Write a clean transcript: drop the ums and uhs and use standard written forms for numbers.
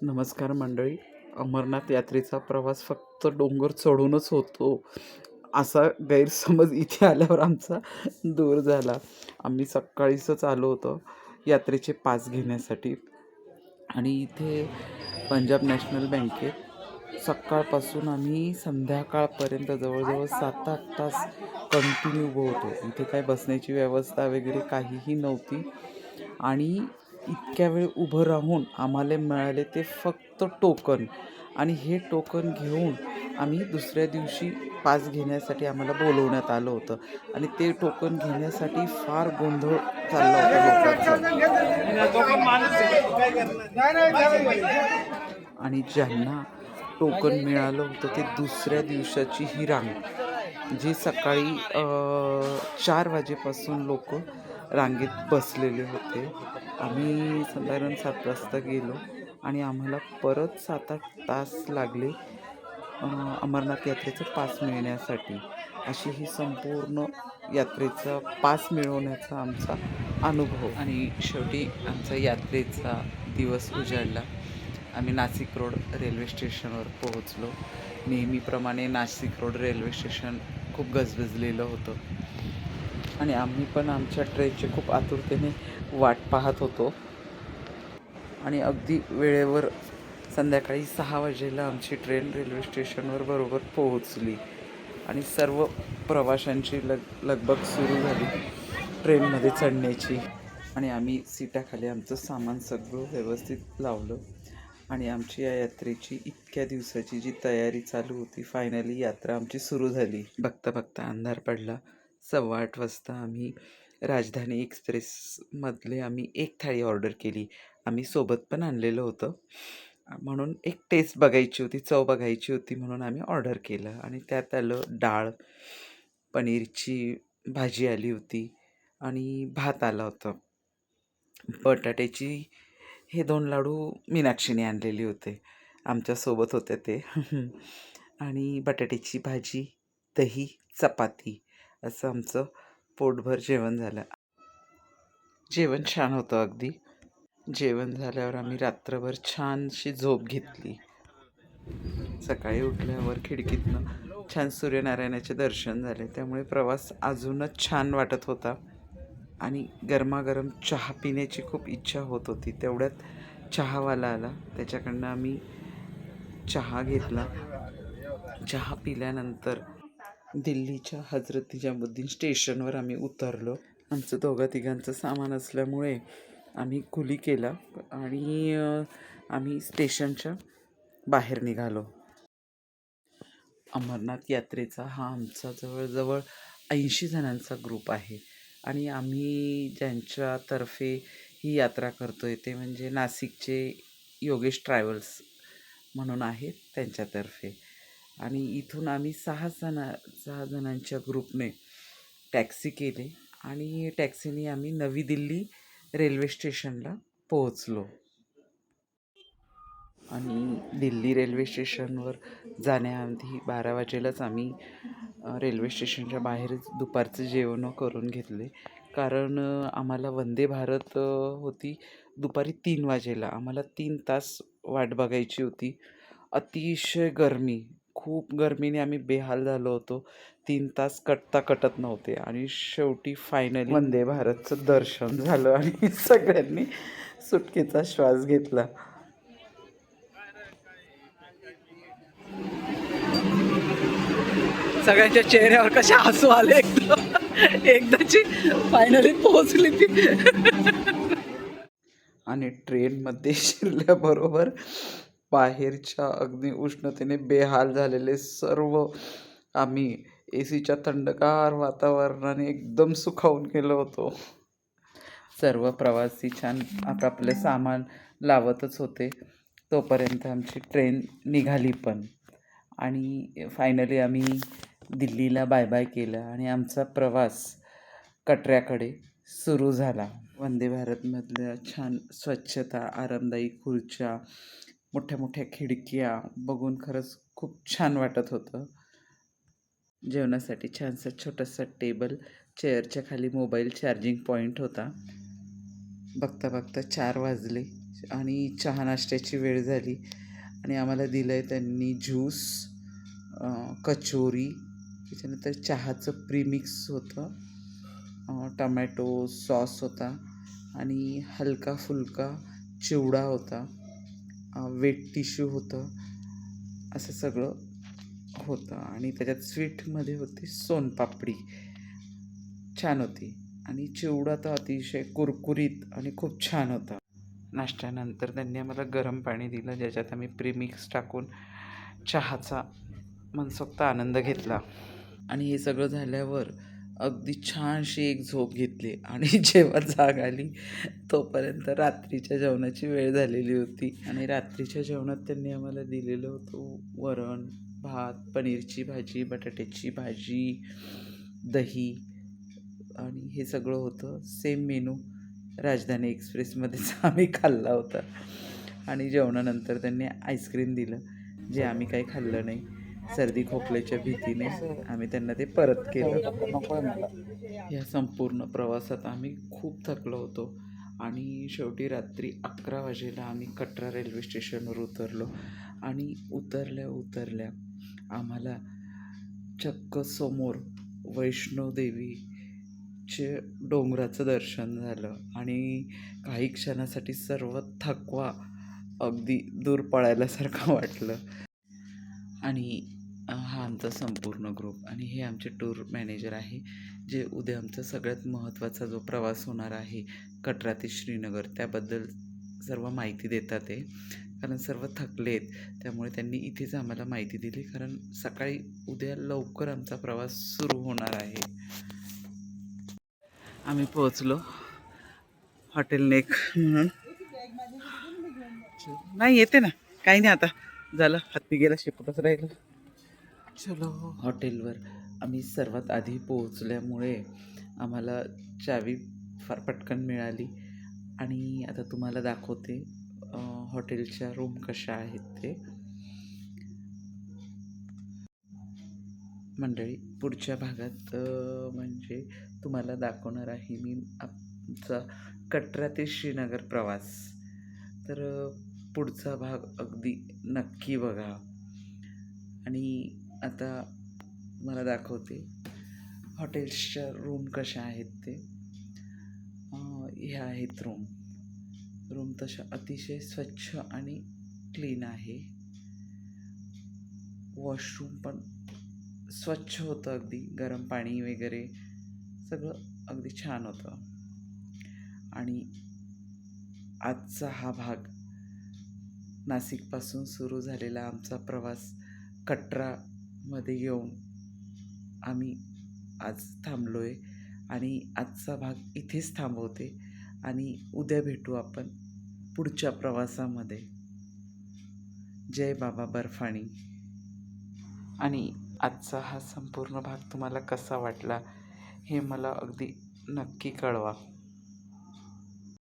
नमस्कार मंडळी. अमरनाथ यात्रेचा प्रवास फक्त डोंगर चढूनच होतो, असा गैरसमज इथे आल्यावर आमचा दूर झाला. आम्ही सकाळीच आलो होतो यात्रेचे पास घेण्यासाठी आणि इथे पंजाब नॅशनल बँकेत सकाळपासून आम्ही संध्याकाळपर्यंत जवळजवळ 7-8 तास कंटिन्यू उभं होतो. इथे काय बसण्याची व्यवस्था वगैरे काहीही नव्हती आणि इतक्या वेळ उभं राहून आम्हाला मिळाले ते फक्त टोकन आणि हे टोकन घेऊन आम्ही दुसऱ्या दिवशी पास घेण्यासाठी आम्हाला बोलवण्यात आलं होतं आणि ते टोकन घेण्यासाठी फार गोंधळ चालला होता लोकांचा. आणि ज्यांना टोकन मिळालं होतं ते दुसऱ्या दिवसाची ही रांग, जी सकाळी 4 वाजेपासून लोक रांगेत बसलेले होते. आम्ही साधारण 7 वाजता गेलो आणि आम्हाला परत 7-8 तास लागले अमरनाथ यात्रेचं पास मिळण्यासाठी. अशी ही संपूर्ण यात्रेचा पास मिळवण्याचा आमचा अनुभव. आणि शेवटी आमचा यात्रेचा दिवस उजाडला. आम्ही नाशिक रोड रेल्वे स्टेशनवर पोहोचलो. नेहमीप्रमाणे नाशिक रोड रेल्वे स्टेशन खूप गजबजलेलं होतं आणि आम्ही पण आमच्या ट्रेनची खूप आतुरतेने वाट पाहत होतो आणि अगदी वेळेवर संध्याकाळी 6 वाजेला आमची ट्रेन रेल्वे स्टेशनवर बरोबर पोहोचली आणि सर्व प्रवाशांची लगबग सुरू झाली ट्रेनमध्ये चढण्याची. आणि आम्ही सीटाखाली आमचं सामान सगळं व्यवस्थित लावलं आणि आमची या यात्रेची इतक्या दिवसाची जी तयारी चालू होती, फायनली यात्रा आमची सुरू झाली. बघता बघता अंधार पडला. 8:15 वाजता आम्ही राजधानी एक्सप्रेसमधले आम्ही एक थाळी ऑर्डर केली. आम्ही सोबत पण आणलेलं होतं, म्हणून एक टेस्ट बघायची होती, चव बघायची होती म्हणून आम्ही ऑर्डर केलं आणि त्यात आलं डाळ, पनीरची भाजी आली होती आणि भात आला होता. बटाट्याची हे 2 लाडू मीनाक्षीने आणलेले होते, आमच्यासोबत होते ते. आणि बटाट्याची भाजी, दही, चपाती असं आमचं पोटभर जेवण झालं. जेवण छान होतं अगदी. जेवण झाल्यावर आम्ही रात्रभर छानशी झोप घेतली. सकाळी उठल्यावर खिडकीतनं छान सूर्यनारायणाचे दर्शन झाले, त्यामुळे प्रवास अजूनच छान वाटत होता आणि गरमागरम चहा पिण्याची खूप इच्छा होत होती. तेवढ्यात चहावाला आला, त्याच्याकडनं आम्ही चहा घेतला. चहा पिल्यानंतर दिल्लीच्या हजरत निजामुद्दीन स्टेशनवर आम्ही उतरलो. आमचं दोघा तिघांचं सामान असल्यामुळे आम्ही कुली केला आणि आम्ही स्टेशनच्या बाहेर निघालो. अमरनाथ यात्रेचा हा आमचा जवळजवळ 80 जणांचा ग्रुप आहे आणि आम्ही ज्यांच्यातर्फे ही यात्रा करतो आहे ते म्हणजे नाशिकचे योगेश ट्रॅव्हल्स म्हणून आहेत त्यांच्यातर्फे. आणि इथून आम्ही 6 जणांच्या ग्रुपने टॅक्सी केली आणि टॅक्सीने आम्ही नवी दिल्ली रेल्वे स्टेशनला पोहोचलो. आणि दिल्ली रेल्वे स्टेशनवर जाण्याआधी 12 वाजेलाच आम्ही रेल्वे स्टेशनच्या बाहेरच दुपारचं जेवण करून घेतले, कारण आम्हाला वंदे भारत होती दुपारी 3 वाजेला. आम्हाला 3 तास वाट बघायची होती. अतिशय गरमी, खूप गरमीने आम्ही बेहाल झालो होतो. 3 तास कटता कटत नव्हते आणि शेवटी फायनली वंदे भारतचं दर्शन झालं आणि सगळ्यांनी सुटकेचा श्वास घेतला. सगळ्यांच्या चेहऱ्यावर कसे हसू आले एकदाची फायनली पोहोचली ती. आणि ट्रेनमध्ये शिरल्याबरोबर बाहेरच्या अगदी उष्णतेने बेहाल झालेले सर्व आम्ही एसीच्या थंडगार वातावरणाने एकदम सुखावून गेलो होतो. सर्व प्रवासी छान आपापले सामान लावतच होते, तोपर्यंत आमची ट्रेन निघाली पण आणि फायनली आम्ही दिल्लीला बाय बाय केलं आणि आमचा प्रवास कटऱ्याकडे सुरू झाला. वंदे भारतमधल्या छान स्वच्छता, आरामदायी खुर्च्या, मोठ्या मोठ्या खिडक्या बघून खरंच खूप छान वाटत होतं. जेवणासाठी छानसा छोटासा टेबल, चेअरच्या खाली मोबाईल चार्जिंग पॉईंट होता. बघता बघता 4 वाजले आणि चहा नाश्त्याची वेळ झाली आणि आम्हाला दिलं आहे त्यांनी ज्यूस, कचोरी, त्याच्यानंतर चहाचं प्रीमिक्स होतं, टमॅटो सॉस होता आणि हलका फुलका चिवडा होता, वेट टिश्यू होतं, असं सगळं होतं. आणि त्याच्यात स्वीटमध्ये होती सोनपापडी, छान होती. आणि चिवडा तर अतिशय कुरकुरीत आणि खूप छान होता. नाश्त्यानंतर त्यांनी आम्हाला गरम पाणी दिलं, ज्याच्यात आम्ही प्रीमिक्स टाकून चहाचा मनसोक्त आनंद घेतला. आणि हे सगळं झाल्यावर अगदी छानशी एक झोप घेतली आणि जेव्हा जाग आली तोपर्यंत रात्रीच्या जेवणाची वेळ झालेली होती. आणि रात्रीच्या जेवणात त्यांनी आम्हाला दिलेलं होतं वरण भात, पनीरची भाजी, बटाट्याची भाजी, दही, आणि हे सगळं होतं सेम मेनू राजधानी एक्सप्रेसमध्येच आम्ही खाल्ला होता. आणि जेवणानंतर त्यांनी आईस्क्रीम दिलं, जे आम्ही काही खाल्लं नाही. सर्दी खोकल्याच्या भीतीने आम्ही त्यांना ते परत केलं. या संपूर्ण प्रवासात आम्ही खूप थकलो होतो आणि शेवटी रात्री 11 वाजेला आम्ही कटरा रेल्वे स्टेशनवर उतरलो. आणि उतरल्या आम्हाला चक्क समोर वैष्णोदेवीचे डोंगराचं दर्शन झालं आणि काही क्षणासाठी सर्व थकवा अगदी दूर पळायल्यासारखं वाटलं. आणि हा आमचा संपूर्ण ग्रुप आणि हे आमचे टूर मॅनेजर आहे, जे उद्या आमचा सगळ्यात महत्त्वाचा जो प्रवास होणार आहे कटरा ते श्रीनगर, त्याबद्दल सर्व माहिती देतात आहे. कारण सर्व थकले आहेत, त्यामुळे त्यांनी इथेच आम्हाला माहिती दिली, कारण सकाळी उद्या लवकर आमचा प्रवास सुरू होणार आहे. आम्ही पोहोचलो हॉटेल नेक म्हणून. नाही येते ना, काही नाही, आता झालं, हत्ती गेला, शिकतच राहिलं. चलो, हॉटेलवर आम्ही सर्वात आधी पोहोचल्यामुळे आम्हाला चावी फार पटकन मिळाली. आणि आता तुम्हाला दाखवते हॉटेलच्या रूम कशा आहेत ते. मंडळी, पुढच्या भागात म्हणजे तुम्हाला दाखवणार आहे मी आमचा कटरा ते श्रीनगर प्रवास. तर पुढचा भाग अगदी नक्की बघा. आणि आता मला दाखवते हॉटेल्सच्या रूम कशा आहेत ते. ह्या आहेत रूम तशा अतिशय स्वच्छ आणि क्लीन आहे. वॉशरूम पण स्वच्छ होतं, अगदी गरम पाणी वगैरे सगळं अगदी छान होतं. आणि आजचा हा भाग नाशिकपासून सुरू झालेला आमचा प्रवास कटरामध्ये येऊन आम्ही आज थांबलो आहे आणि आजचा भाग इथेच थांबवते आणि उद्या भेटू आपण पुढच्या प्रवासामध्ये. जय बाबा बर्फाणी. आणि आजचा हा संपूर्ण भाग तुम्हाला कसा वाटला हे मला अगदी नक्की कळवा.